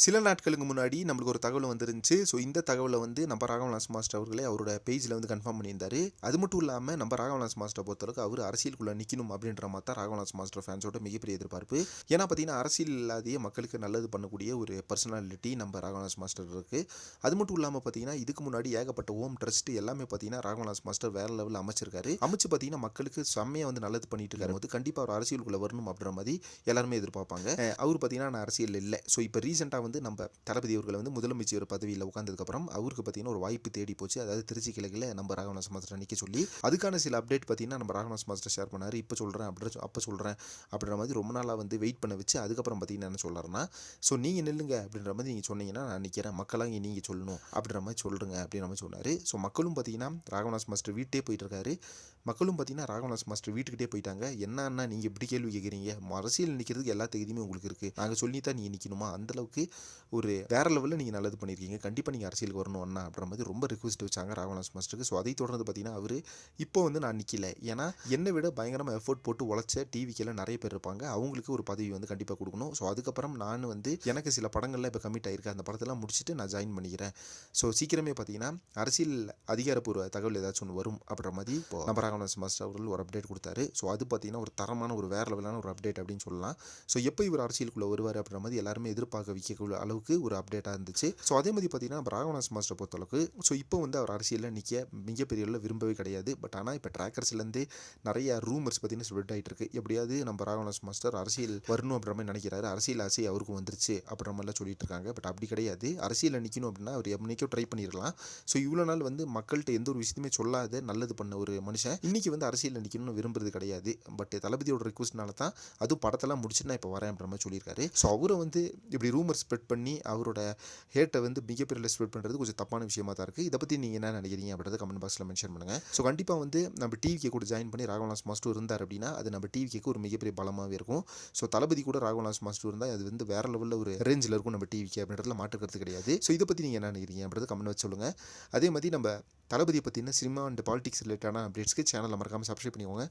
சில நாட்களுக்கு முன்னாடி நம்மளுக்கு ஒரு தகவல் வந்துருந்துச்சு. ஸோ இந்த தகவலை வந்து நம்ம ராகவலாஸ் மாஸ்டர் அவர்களே அவரோட பேஜில் வந்து கன்ஃபார்ம் பண்ணியிருந்தாரு. அது மட்டும் இல்லாமல் நம்ம ராகவலாஸ் மாஸ்டரை பொறுத்தளவுக்கு அவர் அரசியலுக்குள்ளே நிற்கணும் அப்படின்ற மாதிரி தான் ராகவலாஸ் மாஸ்டர் ஃபேன்ஸோட மிகப்பெரிய எதிர்பார்ப்பு. ஏன்னா பார்த்தீங்கன்னா அரசியல் இல்லாதையே மக்களுக்கு நல்லது பண்ணக்கூடிய ஒரு பர்சனாலிட்டி நம்ம ராகவலாஸ் மாஸ்டர் இருக்குது. அது மட்டும் இல்லாமல் பார்த்தீங்கன்னா இதுக்கு முன்னாடி ஏகப்பட்ட ஹோம் ட்ரஸ்ட் எல்லாமே பார்த்தீங்கன்னா ராகவலாஸ் மாஸ்டர் வேற லெவலில் அமைச்சிருக்காரு. அமைச்சு பார்த்தீங்கன்னா மக்களுக்கு செம்மையாக வந்து நல்லது பண்ணிட்டு இருக்காரு போது கண்டிப்பாக அவர் அரசியலுக்குள்ளே வரணும் அப்படின்ற மாதிரி எல்லாருமே எதிர்பார்ப்பாங்க. அவர் பார்த்தீங்கன்னா நான் அரசியல் இல்லை. ஸோ இப்போ ரீசெண்டாக வந்து நம்ம தளபதி அவர்கள் வந்து முதலமைச்சர் பதவியில் உட்கார்ந்ததுக்கப்புறம் அவருக்கு பார்த்தீங்கன்னா ஒரு வாய்ப்பு தேடி போச்சு. அதாவது திருச்சி கிழக்கில் நம்ம ராகவலாஸ் மாஸ்டர் நிற்க சொல்லி அதுக்கான சில அப்டேட் பார்த்தீங்கன்னா நம்ம ராகவலாஸ் மாஸ்டர் ஷேர் பண்ணார். இப்போ சொல்கிறேன் அப்போ சொல்கிறேன் அப்படின்ற மாதிரி ரொம்ப நாளாக வந்து வெயிட் பண்ண வச்சு அதுக்கப்புறம் பார்த்தீங்கன்னா என்ன சொல்கிறாருன்னா, ஸோ நீங்கள் நில்லுங்க அப்படின்ற மாதிரி நீங்கள் சொன்னீங்கன்னா நான் நிற்கிறேன், மக்களாக நீங்கள் சொல்லணும் அப்படின்ற மாதிரி சொல்லுங்க அப்படின்ற மாதிரி சொன்னார். ஸோ மக்களும் பார்த்தீங்கன்னா ராகவலாஸ் மாஸ்டர் வீட்டே போயிட்டு இருக்காரு. மக்களும் பார்த்தீங்கன்னா ராகவலாஸ் மாஸ்டர் வீட்டுக்கிட்டே போயிட்டாங்க. என்னன்னா நீங்கள் இப்படி கேள்வி கேட்குறீங்க, அரசியல் நிற்கிறதுக்கு எல்லா தகுதியுமே உங்களுக்கு இருக்குது, நாங்கள் சொல்லி தான் நீங்கள் நிற்கணுமா, அந்தளவுக்கு ஒரு வேறு லெவலில் நீங்கள் நல்லது பண்ணியிருக்கீங்க, கண்டிப்பாக நீங்கள் அரசியலுக்கு வரணும் அண்ணா அப்படின்ற மாதிரி ரொம்ப ரிக்வெஸ்ட் வச்சாங்க ராகவலாஸ் மாஸ்டருக்கு. ஸோ அதை தொடர்ந்து பார்த்தீங்கன்னா அவர் இப்போ வந்து நான் நிற்கல, ஏன்னா என்னை விட பயங்கரமாக எஃபோர்ட் போட்டு உழைச்ச டிவிக்கெல்லாம் நிறைய பேர் இருப்பாங்க, அவங்களுக்கு ஒரு பதவி வந்து கண்டிப்பாக கொடுக்கணும். ஸோ அதுக்கப்புறம் நான் வந்து எனக்கு சில படங்கள்லாம் இப்போ கமிட் ஆகிருக்கு, அந்த படத்தெல்லாம் முடிச்சுட்டு நான் ஜாயின் பண்ணிக்கிறேன். ஸோ சீக்கிரமே பார்த்தீங்கன்னா அரசியல் அதிகாரப்பூர்வ தகவல் ஏதாச்சும் ஒன்று வரும் அப்படின்ற மாதிரி இப்போ நம்ம ராகவலாஸ் மாஸ்டர் அவர்கள் ஒரு அப்டேட் கொடுத்தாரு. ஸோ அது பார்த்தீங்கன்னா ஒரு தரமான ஒரு வேறு லெவலான ஒரு அப்டேட் அப்படின்னு சொல்லலாம். ஸோ எப்போ இவர் அரசியலுக்குள்ளே வருவார் அப்படின்ற மாதிரி எல்லாருமே எதிர்பார்க்க வைக்கக்கூடிய அளவுக்கு ஒரு அப்டேட்டாக இருந்துச்சு. ஸோ அதே மாதிரி பார்த்தீங்கன்னா நம்ம ராகவலாஸ் மாஸ்டர் பொறுத்தளவுக்கு ஸோ இப்போ வந்து அவர் அரசியலில் நிற்க மிகப்பெரிய விரும்பவே கிடையாது. பட் ஆனால் இப்போ ட்ராக்கர்ஸ்லேருந்து நிறைய ரூமர்ஸ் பார்த்தீங்கன்னா ஸ்ப்ரெட் ஆகிட்டு இருக்கு. எப்படியாவது நம்ம ராகவலாஸ் மாஸ்டர் அரசியல் வரணும் அப்படின்ற மாதிரி நினைக்கிறாரு, அரசியல் ஆசை அவருக்கும் வந்துருச்சு அப்படின்ற மாதிரிலாம் சொல்லிட்டு இருக்காங்க. பட் அப்படி கிடையாது. அரசியலில் நிற்கணும் அப்படின்னா அவர் என்னைக்கோ ட்ரை பண்ணியிருக்கலாம். ஸோ இவ்வளோ நாள் வந்து மக்கள்கிட்ட எந்த ஒரு விஷயத்தையுமே சொல்லாத நல்லது பண்ண ஒரு மனுஷன் இன்னைக்கு வந்து அரசியலில் நிற்கணும்னு விரும்புறது கிடையாது. பட் தளபதியோட ரிக்வஸ்ட்னால தான் அதுவும் படத்தெல்லாம் முடிச்சுட்டு நான் இப்போ வரேன் அப்படின்ற மாதிரி சொல்லியிருக்காரு. ஸோ அவரை வந்து இப்படி ரூமர் ஸ்ப்ரெட் பண்ணி அவரோட ஹேட்டை வந்து மிகப்பெரிய ஸ்ப்ரெட் பண்ணுறது கொஞ்சம் தப்பான விஷயமா தான் இருக்குது. இதை பற்றி நீங்கள் என்ன நினைக்கிறீங்க அப்படின்றத கமெண்ட் பாக்ஸில் மென்ஷன் பண்ணுங்கள். ஸோ கண்டிப்பாக வந்து நம்ம டிவிக்கு கூட ஜாயின் பண்ணி ராகவலாஸ் மாஸ்டர் இருந்தார் அப்படின்னா அது நம்ம டிவிக்கு ஒரு மிகப்பெரிய பலமாகவே இருக்கும். ஸோ தளபதி கூட ராகவலாஸ் மாஸ்டர் இருந்தால் அது வந்து வேறு லெவலில் ஒரு ரேஞ்சில் இருக்கும் நம்ம டிவிக்கு அப்படின்றதுல மாற்றுக்கிறது கிடையாது. ஸோ இதை பற்றி நீங்கள் என்ன நினைக்கிறீங்க அப்படின்றத கமெண்ட் வச்சு சொல்லுங்கள். அதே மாதிரி நம்ம தளபதியை பற்றின சினிமா அண்ட் பாலிடிக்ஸ் ரிலேட்டடான அப்டேட்ஸ்க்கு சேனலில் மறக்காமல் சப்ஸ்கிரைப் பண்ணிக்கோங்க.